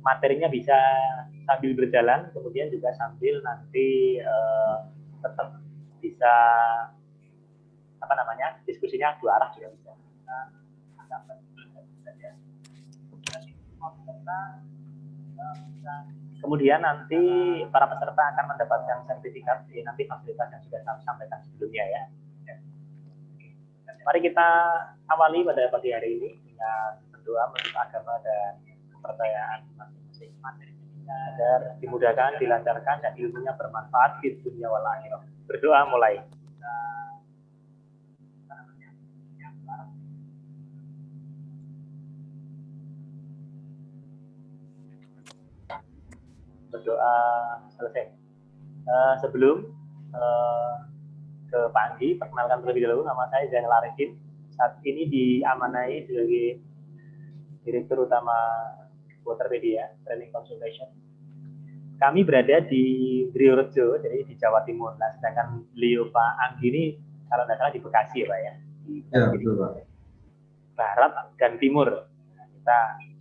materinya bisa sambil berjalan, kemudian juga sambil nanti tetap bisa diskusinya dua arah juga bisa. Kemudian nanti para peserta akan mendapatkan sertifikat, nanti fasilitas yang sudah saya sampaikan sebelumnya ya. Mari kita awali pada pagi hari ini dengan berdoa menurut agama dan kepercayaan masing-masing agar dimudahkan, dilancarkan, dan ilmunya bermanfaat di dunia wal akhirah. Berdoa mulai. Berdoa selesai. Sebelum ke Pak Anggi, perkenalkan terlebih dahulu, nama saya Zainal Arifin. Saat ini diamanai sebagai Direktur Utama Waterpedia Training Consultation. Kami berada di Driorejo, jadi di Jawa Timur. Nah, sedangkan beliau Pak Anggi ini kalau tidak salah di Bekasi ya Pak ya? Betul Pak. Barat dan Timur. Nah, kita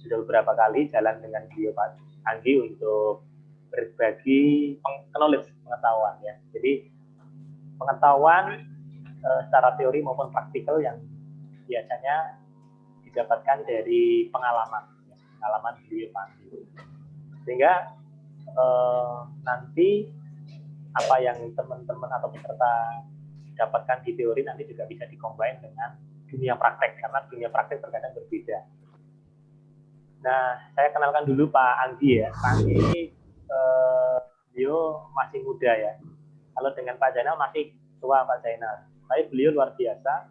sudah beberapa kali jalan dengan beliau Pak Anggi untuk berbagi pengetahuan ya. Jadi pengetahuan secara teori maupun praktikal yang biasanya didapatkan dari pengalaman beliau Pak Anggi. Sehingga nanti apa yang teman-teman atau peserta dapatkan di teori nanti juga bisa dikombin dengan dunia praktek, karena dunia praktek terkadang berbeda. Nah, saya kenalkan dulu Pak Anggi ya. Pak Anggi ini beliau masih muda ya. Kalau dengan Pak Zainal masih tua Pak Zainal. Tapi beliau luar biasa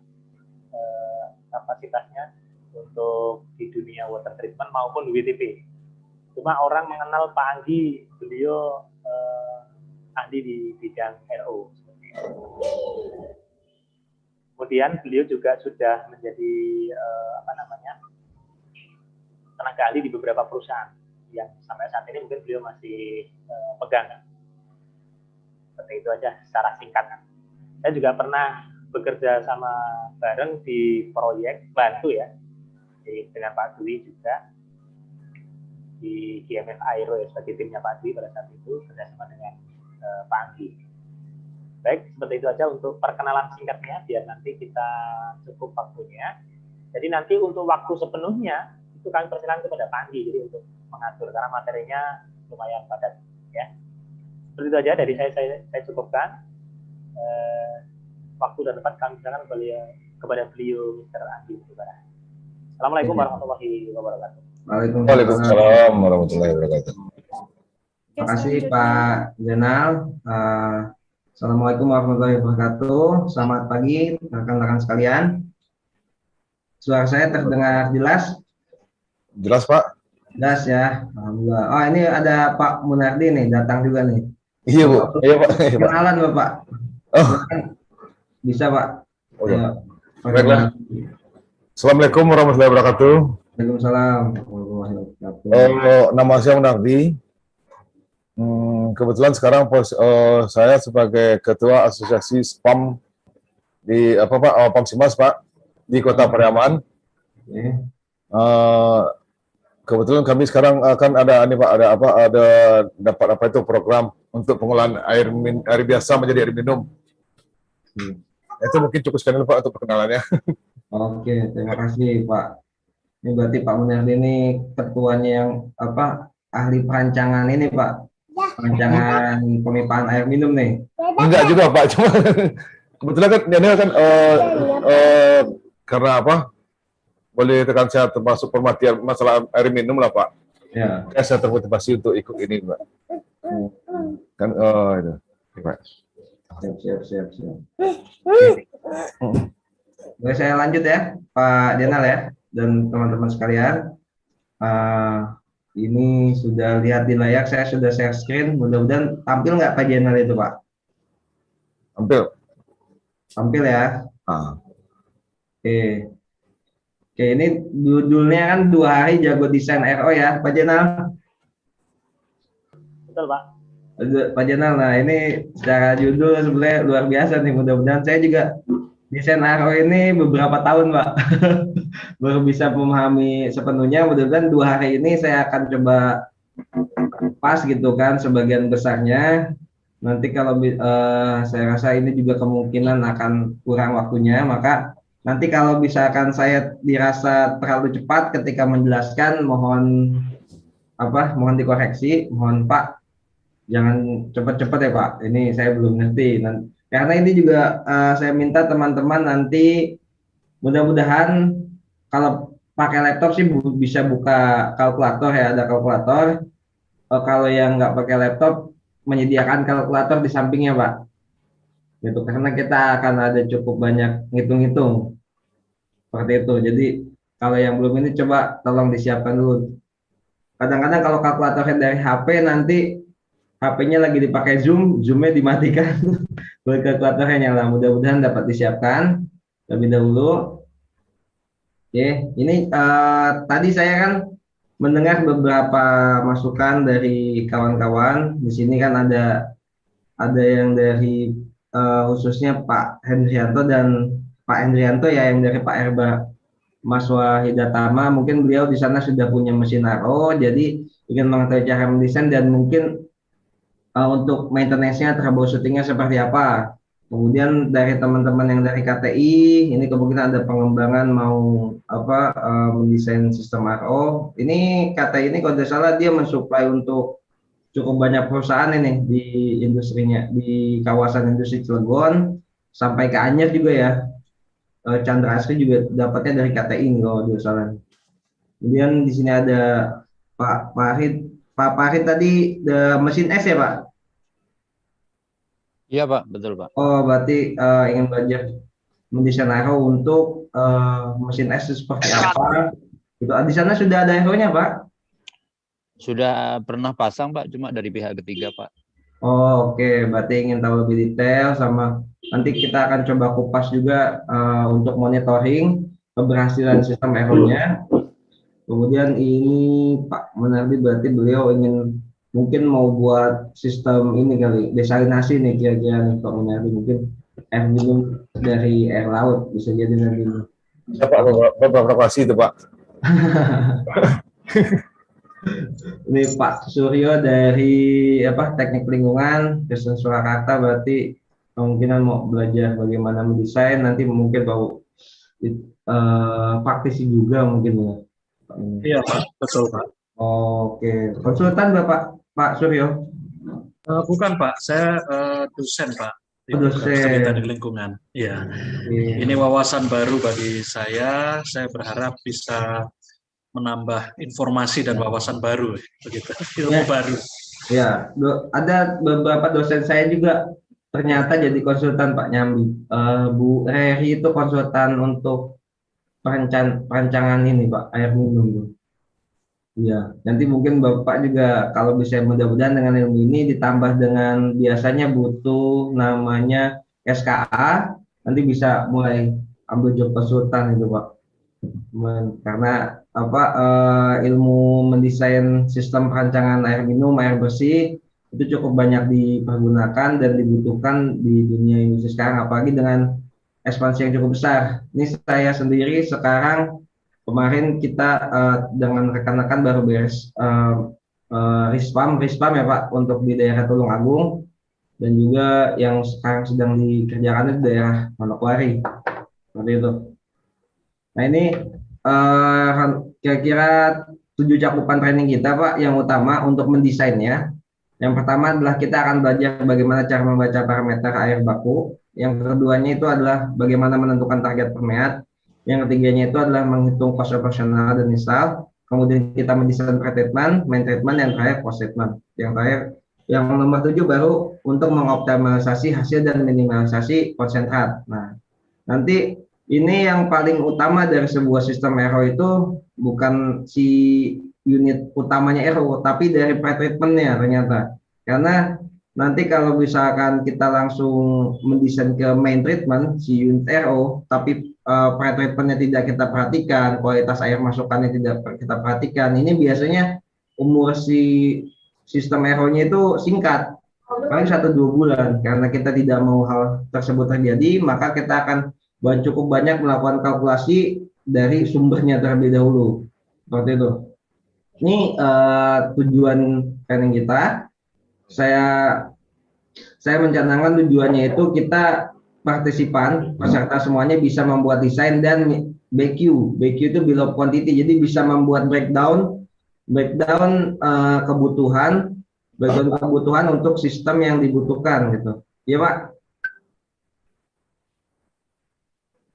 kapasitasnya untuk di dunia water treatment maupun WTP. Cuma orang mengenal Pak Anggi, beliau ahli di bidang RO. Kemudian beliau juga sudah menjadi tenaga ahli di beberapa perusahaan yang sampai saat ini mungkin beliau masih pegang. Seperti itu aja secara singkat. Saya juga pernah bekerja sama bareng di proyek bantu ya, dengan Pak Dwi juga di GMF Aero ya, sebagai timnya Pak Dwi pada saat itu bersama dengan Pak Anggi. Baik, seperti itu aja untuk perkenalan singkatnya biar nanti kita cukup waktunya. Jadi nanti untuk waktu sepenuhnya itu kami persilakan kepada Pak Anggi, jadi untuk mengatur karena materinya lumayan padat ya. Seperti itu aja dari saya cukupkan. Waktu dan tempat kami silakan kepada beliau Mr. Anggi Subara. Assalamualaikum warahmatullahi wabarakatuh. Waalaikumsalam warahmatullahi wabarakatuh. Terima kasih Pak Zainal. Assalamualaikum warahmatullahi wabarakatuh. Selamat pagi rekan-rekan sekalian. Suara saya terdengar jelas? Jelas Pak? Jelas ya. Alhamdulillah. Oh, ini ada Pak Munardi nih datang juga nih. Iya Bu. Iya Pak. Kenalan Bapak. Oh. Bisa Pak. Oh, ya. Baiklah. Assalamualaikum warahmatullahi wabarakatuh. Waalaikumsalam warahmatullahi wabarakatuh. Nama saya Munardi. Kebetulan sekarang saya sebagai Ketua Asosiasi SPAM di PAM Simas Pak di Kota Pariaman. Kebetulan kami sekarang akan ada dapat program untuk pengolahan air biasa menjadi air minum. Itu mungkin cukup sekali Pak untuk perkenalannya. Oke, terima kasih Pak. Ini berarti Pak Munardi ini ketuanya yang ahli perancangan ini Pak. Perancangan pemipaan air minum nih. Enggak juga Pak, cuma kebetulan kan ini kan karena boleh tekan saya termasuk perhatian masalah air minum lah Pak. Ya. Saya termotivasi untuk ikut ini Pak. Kan itu. Pak. Siap. Boleh saya lanjut ya Pak Zainal ya dan teman-teman sekalian. Ini sudah lihat di layar, saya sudah share screen. Mudah-mudahan tampil nggak Pak Zainal itu Pak? Tampil ya. Oke, ini judulnya kan 2 hari jago desain RO ya Pak Zainal. Betul Pak. Pak Zainal, nah ini secara judul sebenarnya luar biasa nih. Mudah-mudahan saya juga desain RO ini beberapa tahun Pak baru bisa memahami sepenuhnya. Mudah-mudahan 2 hari ini saya akan coba pas gitu kan sebagian besarnya. Nanti kalau saya rasa ini juga kemungkinan akan kurang waktunya, maka nanti kalau misalkan saya dirasa terlalu cepat ketika menjelaskan, mohon dikoreksi, mohon Pak jangan cepat-cepat ya Pak. Ini saya belum ngerti. Karena ini juga saya minta teman-teman nanti mudah-mudahan kalau pakai laptop sih bisa buka kalkulator ya, ada kalkulator. Kalau yang nggak pakai laptop menyediakan kalkulator di sampingnya Pak. Gitu karena kita akan ada cukup banyak ngitung-ngitung seperti itu. Jadi kalau yang belum ini coba tolong disiapkan dulu. Kadang-kadang kalau kalkulatornya dari HP nanti HP-nya lagi dipakai Zoom-nya dimatikan. Buat kalkulatornya nyala. Mudah-mudahan dapat disiapkan lebih dahulu. Oke, ini tadi saya kan mendengar beberapa masukan dari kawan-kawan. Di sini kan ada yang dari khususnya Pak Hendrianto dan Pak Hendrianto ya, yang dari Pak Erba Mas Wahidatama. Mungkin beliau di sana sudah punya mesin RO, jadi ingin mengetahui cara mendesain dan mungkin untuk maintenance-nya, troubleshooting-nya seperti apa. Kemudian dari teman-teman yang dari KTI, ini kemungkinan ada pengembangan mau mendesain sistem RO. Ini KTI ini kalau tidak salah dia mensuplai untuk cukup banyak perusahaan ini di industrinya, di kawasan industri Cilegon sampai ke Anyer juga ya. Chandra Asri juga dapatnya dari KTI ini kalau tidak salah. Kemudian di sini ada Pak Farid. Pak Farid tadi mesin S ya Pak? Iya Pak, betul Pak. Oh, berarti ingin belajar mendesain aero untuk mesin es seperti apa? Itu di sana sudah ada aeronya, Pak? Sudah pernah pasang Pak, cuma dari pihak ketiga Pak. Oh, oke. Berarti ingin tahu lebih detail sama nanti kita akan coba kupas juga untuk monitoring keberhasilan sistem aeronya. Kemudian ini Pak Menardi berarti beliau ingin mungkin mau buat sistem ini kali, desalinasi nih kira-kira nih Pak Menardi, mungkin air minum dari air laut bisa jadi nanti. Ya Pak, beberapa lokasi itu Pak. Ini Pak Suryo dari Teknik Lingkungan Kristen Surakarta, berarti kemungkinan mau belajar bagaimana mendesain, nanti mungkin mau praktisi juga mungkin ya. Iya Pak, betul Pak. Oke, konsultan Bapak Pak Suryo? Bukan Pak, saya dosen Pak di dosen Teknik Lingkungan. Iya. Ini wawasan baru bagi saya. Saya berharap bisa menambah informasi dan wawasan baru, begitu. Ilmu baru. Ya, ada beberapa dosen saya juga ternyata jadi konsultan Pak Nyambi. Bu Reri itu konsultan untuk perancangan ini Pak, air minum. Iya, nanti mungkin Bapak juga kalau bisa mudah-mudahan dengan ilmu ini ditambah dengan biasanya butuh namanya SKA, nanti bisa mulai ambil job konsultan itu Pak. Karena ilmu mendesain sistem perancangan air minum, air bersih itu cukup banyak dipergunakan dan dibutuhkan di dunia industri sekarang, apalagi dengan ekspansi yang cukup besar. Ini saya sendiri sekarang kemarin kita dengan rekan-rekan baru beres Rispam ya Pak untuk di daerah Tulungagung, dan juga yang sekarang sedang dikerjakan di daerah Manokwari seperti itu. Nah ini kira-kira 7 cakupan training kita Pak yang utama untuk mendesainnya. Yang pertama adalah kita akan belajar bagaimana cara membaca parameter air baku. Yang keduanya itu adalah bagaimana menentukan target permeat. Yang ketiganya itu adalah menghitung cost operasional dan install. Kemudian kita mendesain pretreatment, main treatment, yang terakhir post treatment. Yang terakhir, yang nomor 7 baru untuk mengoptimalisasi hasil dan minimalisasi konsentrat. Nah, nanti ini yang paling utama dari sebuah sistem aero itu bukan si unit utamanya aero, tapi dari pretreatmentnya ternyata. Karena nanti kalau misalkan kita langsung mendesain ke main treatment si unit aero, tapi pretreatmentnya tidak kita perhatikan, kualitas air masukannya tidak kita perhatikan, ini biasanya umur si sistem aeronya itu singkat, paling 1-2 bulan. Karena kita tidak mau hal tersebut terjadi, maka kita akan cukup banyak melakukan kalkulasi dari sumbernya terlebih dahulu, seperti itu. Ini tujuan training kita. Saya mencanangkan tujuannya itu kita partisipan peserta semuanya bisa membuat desain dan BQ. BQ itu bill of quantity. Jadi bisa membuat breakdown kebutuhan untuk sistem yang dibutuhkan gitu. Iya Pak.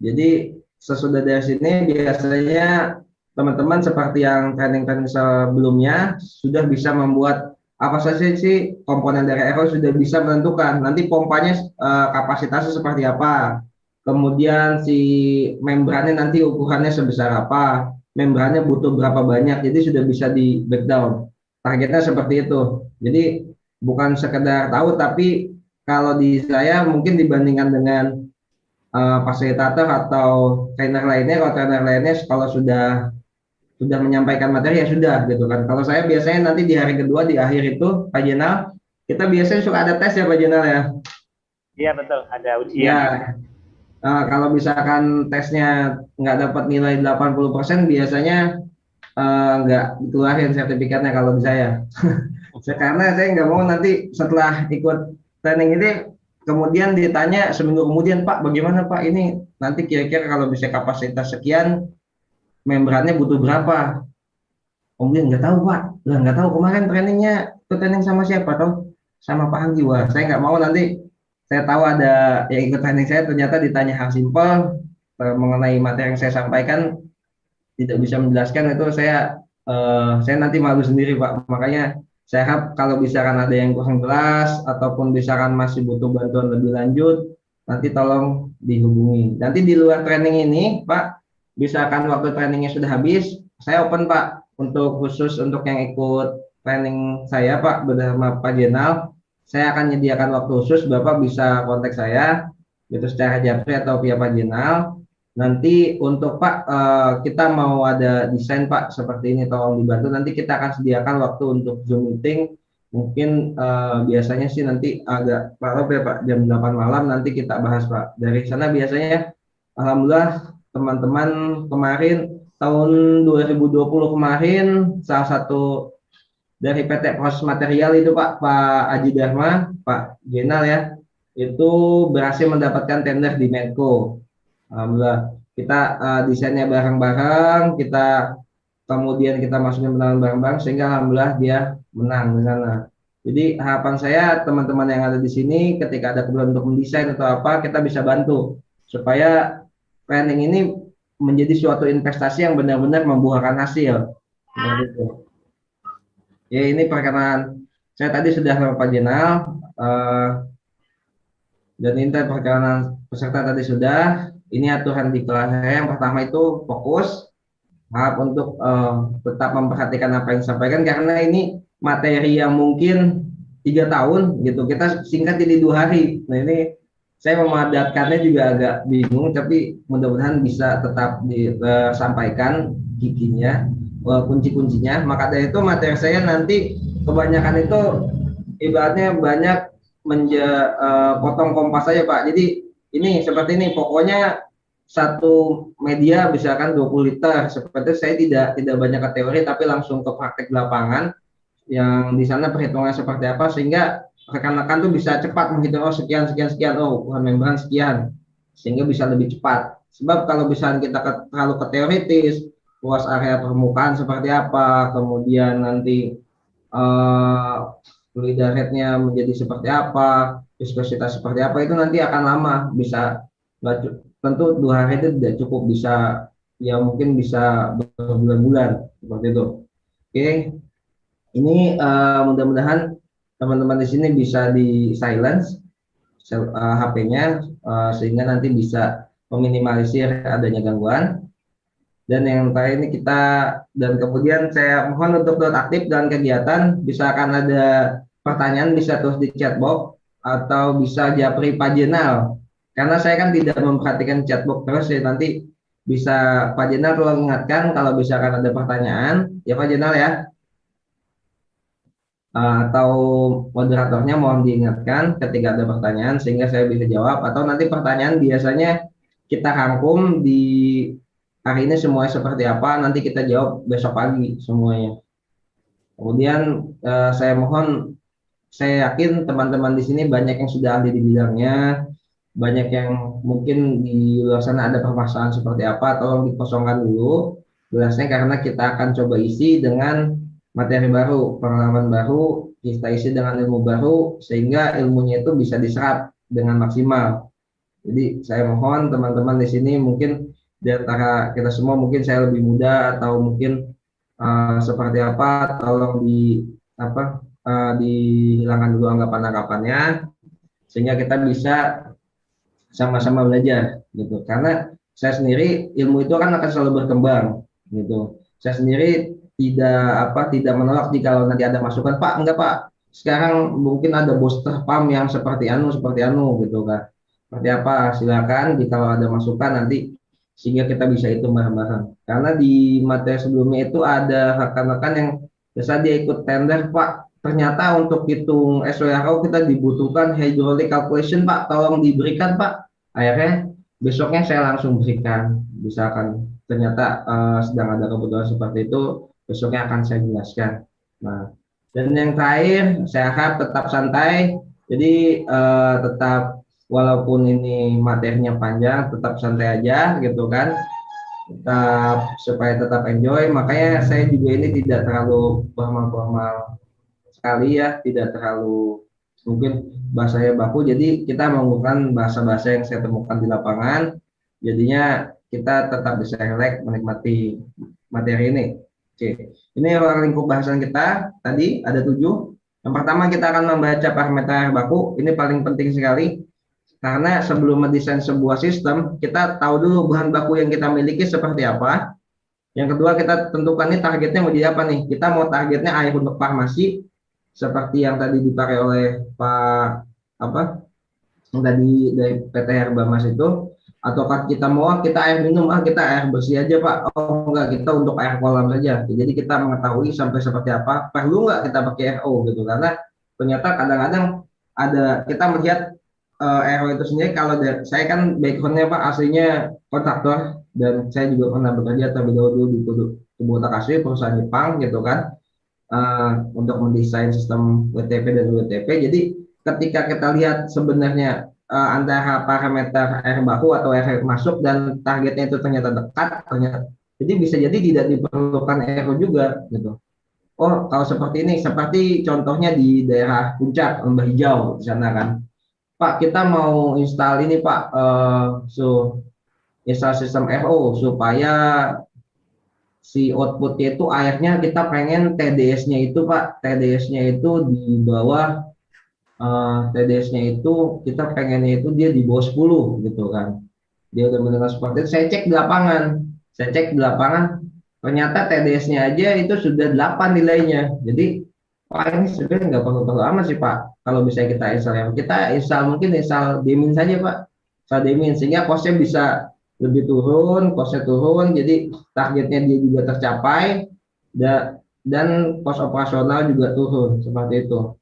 Jadi sesudah dari sini biasanya teman-teman seperti yang training-training sebelumnya sudah bisa membuat apa saja sih komponen dari aero, sudah bisa menentukan nanti pompanya kapasitasnya seperti apa, kemudian si membrannya nanti ukurannya sebesar apa, membrannya butuh berapa banyak, jadi sudah bisa di breakdown. Targetnya seperti itu. Jadi bukan sekedar tahu, tapi kalau di saya mungkin dibandingkan dengan fasilitator atau trainer lainnya, kalau sudah menyampaikan materi ya sudah gitu kan. Kalau saya biasanya nanti di hari kedua di akhir itu Pak Jenal, kita biasanya suka ada tes ya Pak Jenal ya. Iya betul, ada ujian. Ya, kalau misalkan tesnya nggak dapat nilai 80% biasanya nggak dikeluarin sertifikatnya kalau di saya. Karena saya nggak mau nanti setelah ikut training ini kemudian ditanya seminggu kemudian, Pak bagaimana Pak ini nanti kira-kira kalau bisa kapasitas sekian membrannya butuh berapa? Kemudian nggak tahu Pak, nggak tahu kemarin training sama siapa toh? Sama Pak Anggi. Wah, saya nggak mau nanti saya tahu ada yang ikut training saya ternyata ditanya hal simpel mengenai materi yang saya sampaikan tidak bisa menjelaskan, itu saya nanti malu sendiri Pak. Makanya saya harap kalau misalkan ada yang kurang jelas ataupun misalkan masih butuh bantuan lebih lanjut, nanti tolong dihubungi. Nanti di luar training ini Pak, misalkan waktu trainingnya sudah habis, saya open Pak untuk khusus untuk yang ikut training saya Pak bersama Pak Jenal. Saya akan menyediakan waktu khusus, Bapak bisa kontak saya itu secara japri atau via Pak Jenal. Nanti untuk Pak kita mau ada desain Pak seperti ini, tolong dibantu. Nanti kita akan sediakan waktu untuk Zoom meeting. Mungkin biasanya sih nanti agak malam ya Pak, jam 8 malam nanti kita bahas Pak. Dari sana biasanya alhamdulillah teman-teman kemarin tahun 2020 kemarin salah satu dari PT Proses Material itu Pak Aji Dharma, Pak Jenal ya, itu berhasil mendapatkan tender di Menko. Alhamdulillah kita desainnya bareng-bareng, kemudian kita masukin penawaran bareng-bareng sehingga alhamdulillah dia menang di sana. Jadi harapan saya teman-teman yang ada di sini ketika ada kebutuhan untuk mendesain atau apa, kita bisa bantu supaya training ini menjadi suatu investasi yang benar-benar membuahkan hasil. Gitu. Ya ini perkenalan saya tadi sudah sama Pak Jenal dan ini perkenalan peserta tadi sudah. Ini aturan di kelas saya. Yang pertama itu fokus, harap untuk tetap memperhatikan apa yang disampaikan karena ini materi yang mungkin 3 tahun gitu kita singkat jadi 2 hari. Nah ini saya memadatkannya juga agak bingung, tapi mudah-mudahan bisa tetap disampaikan kikinya, kunci-kuncinya. Maka dari itu materi saya nanti kebanyakan itu ibaratnya banyak potong kompas saja Pak. Jadi ini seperti ini, pokoknya satu media misalkan 20 liter. Seperti saya tidak banyak ke teori, tapi langsung ke praktek lapangan yang di sana perhitungannya seperti apa sehingga rekan-rekan tuh bisa cepat menghitung sekian, ukuran membran sekian, sehingga bisa lebih cepat. Sebab kalau misalnya kita terlalu ke teoritis, luas area permukaan seperti apa, kemudian nanti fluid rate-nya menjadi seperti apa, viskositas seperti apa, itu nanti akan lama, bisa tentu 2 hari itu tidak cukup, bisa ya mungkin bisa berbulan-bulan seperti itu. Oke, ini mudah-mudahan teman-teman di sini bisa di silence HP-nya sehingga nanti bisa meminimalisir adanya gangguan. Dan yang terakhir ini dan kemudian saya mohon untuk aktif dan kegiatan, misalkan ada pertanyaan bisa terus di chatbox atau bisa japri Pak Jenal. Karena saya kan tidak memperhatikan chatbox terus ya, nanti bisa Pak Jenal tolong ingatkan kalau misalkan ada pertanyaan ya Pak Jenal ya. Atau moderatornya mohon diingatkan ketika ada pertanyaan sehingga saya bisa jawab, atau nanti pertanyaan biasanya kita rangkum di hari ini semuanya seperti apa, nanti kita jawab besok pagi semuanya. Kemudian saya mohon, saya yakin teman-teman di sini banyak yang sudah ahli di bidangnya, banyak yang mungkin di luar sana ada permasalahan seperti apa, tolong dikosongkan dulu gelasnya karena kita akan coba isi dengan materi baru, pengalaman baru, kita isi dengan ilmu baru sehingga ilmunya itu bisa diserap dengan maksimal. Jadi saya mohon teman-teman di sini mungkin di antara kita semua mungkin saya lebih muda atau mungkin seperti apa, tolong dihilangkan dulu anggapan-anggapannya sehingga kita bisa sama-sama belajar gitu. Karena saya sendiri ilmu itu kan akan selalu berkembang gitu. Saya sendiri tidak menolak jika nanti ada masukan, Pak, enggak Pak, sekarang mungkin ada booster pam yang seperti anu gitu kan. Seperti apa, silakan jika ada masukan nanti sehingga kita bisa itu bareng-bareng. Karena di materi sebelumnya itu ada rekan-rekan yang biasa dia ikut tender, Pak, ternyata untuk hitung SWRO kita dibutuhkan hydraulic calculation, Pak, tolong diberikan, Pak. Akhirnya besoknya saya langsung berikan, misalkan ternyata sedang ada kebutuhan seperti itu, besoknya akan saya jelaskan. Nah, dan yang terakhir saya harap tetap santai, jadi tetap walaupun ini materinya panjang tetap santai aja gitu kan, tetap supaya tetap enjoy. Makanya saya juga ini tidak terlalu formal-formal sekali ya, tidak terlalu mungkin bahasanya baku, jadi kita menggunakan bahasa-bahasa yang saya temukan di lapangan, jadinya kita tetap bisa relax menikmati materi ini. Oke, ini ruang lingkup bahasan kita tadi ada 7. Yang pertama kita akan membaca parameter baku, ini paling penting sekali karena sebelum mendesain sebuah sistem kita tahu dulu bahan baku yang kita miliki seperti apa. Yang kedua kita tentukan nih targetnya mau jadi apa nih, kita mau targetnya air untuk farmasi seperti yang tadi dipakai oleh Pak yang tadi dari PT Herbamas itu, ataukah kita mau kita air minum, kita air bersih aja Pak, oh enggak, kita untuk air kolam saja. Jadi kita mengetahui sampai seperti apa, perlu nggak kita pakai RO gitu, karena ternyata kadang-kadang ada kita melihat RO itu sendiri. Kalau saya kan backgroundnya Pak aslinya kontraktor dan saya juga pernah bekerja terlebih dahulu di Kubota Kasih, perusahaan Jepang gitu kan, untuk mendesain sistem WTP dan WTP. Jadi ketika kita lihat sebenarnya antara parameter air baku atau air masuk dan targetnya itu ternyata dekat, jadi bisa jadi tidak diperlukan air juga gitu. Oh, kalau seperti ini, seperti contohnya di daerah Puncak, Lembah Hijau di sana kan, Pak, kita mau install ini Pak, install sistem RO supaya si outputnya itu airnya kita pengen TDS-nya itu Pak, TDS-nya itu di bawah TDS-nya itu kita pengennya itu dia di bawah 10 gitu kan. Dia udah mendengar seperti itu, saya cek di lapangan, ternyata TDS-nya aja itu sudah 8 nilainya. Jadi Pak, ini sebenarnya nggak perlu amat sih Pak. Kalau bisa kita install mungkin install Demin saja Pak, install Demin sehingga costnya bisa lebih turun, costnya turun, jadi targetnya dia juga tercapai dan cost operasional juga turun seperti itu.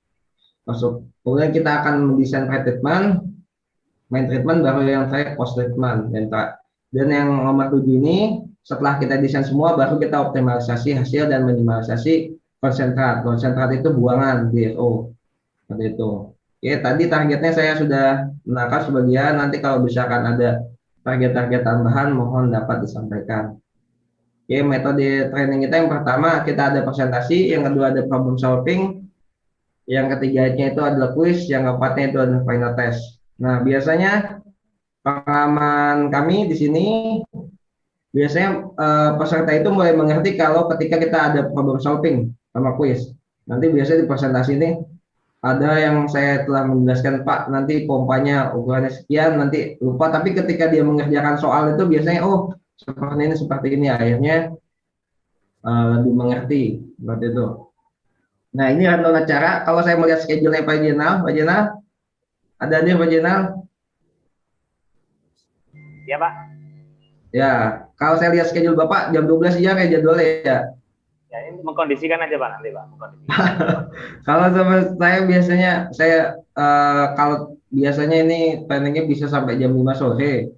Masuk. Kemudian kita akan mendesain pretreatment, main treatment, baru yang terakhir post treatment. Dan yang nomor 7 ini setelah kita desain semua baru kita optimalisasi hasil dan minimalisasi konsentrat. Konsentrat itu buangan DSO. Seperti itu. Oke, tadi targetnya saya sudah menakar sebagian, nanti kalau misalkan ada target-target tambahan mohon dapat disampaikan. Oke, metode training kita yang pertama kita ada presentasi, yang kedua ada problem solving, yang ketiganya itu adalah quiz, yang keempatnya itu adalah final test. Nah, biasanya pengalaman kami di sini biasanya peserta itu mulai mengerti kalau ketika kita ada problem solving sama quiz. Nanti biasanya di presentasi ini ada yang saya telah menjelaskan Pak, nanti pompanya ukurannya sekian, nanti lupa, tapi ketika dia mengerjakan soal itu biasanya oh seperti ini akhirnya lebih mengerti seperti itu. Nah, ini rundown acara. Kalau saya melihat schedule-nya Pak Jenal, ada nih Pak Jenal? Ya Pak. Ya, kalau saya lihat schedule Bapak jam 12 siang kayak jadwalnya ya. Ya, ini mengkondisikan aja Pak nanti Pak. Kalau saya biasanya kalau biasanya ini planningnya bisa sampai jam 5 sore.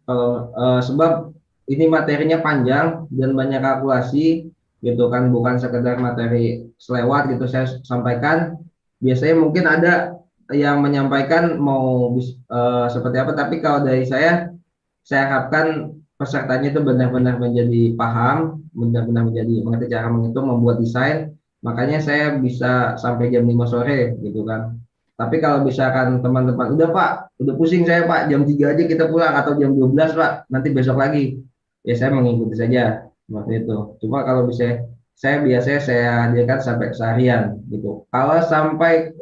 Kalau sebab ini materinya panjang dan banyak kalkulasi. gitu kan, bukan sekedar materi selewat gitu saya sampaikan. Biasanya mungkin ada yang menyampaikan mau seperti apa, tapi kalau dari saya harapkan pesertanya itu benar-benar menjadi paham, benar-benar menjadi mengerti cara menghitung, membuat desain. Makanya saya bisa sampai jam 5 sore gitu kan. Tapi kalau misalkan teman-teman, udah Pak, udah pusing saya Pak, jam 3 aja kita pulang atau jam 12 Pak, nanti besok lagi. Ya saya mengikuti saja seperti itu. Cuma kalau bisa saya biasanya saya hadirkan sampai seharian gitu. Kalau sampai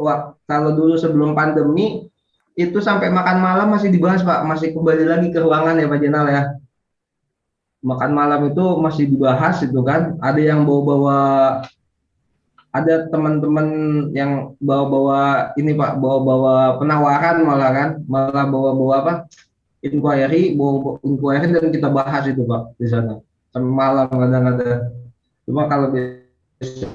kalau dulu sebelum pandemi itu sampai makan malam masih dibahas Pak, masih kembali lagi ke ruangan ya Pak Jenal ya. Makan malam itu masih dibahas itu kan. Ada yang bawa-bawa, ada teman-teman yang bawa-bawa ini Pak, bawa-bawa penawaran malah kan, malah bawa-bawa apa? Bawa inquiry dan kita bahas itu Pak di sana. Sampai malam kadang-kadang. Cuma kalau bisa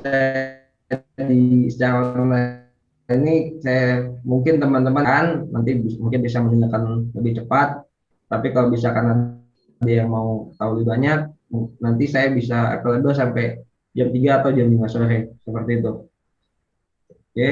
di secara online ini saya mungkin teman-teman kan nanti mungkin bisa mendengarkan lebih cepat, tapi kalau bisa karena ada yang mau tahu lebih banyak nanti saya bisa available sampai jam 3 atau jam 5 sore seperti itu. Oke.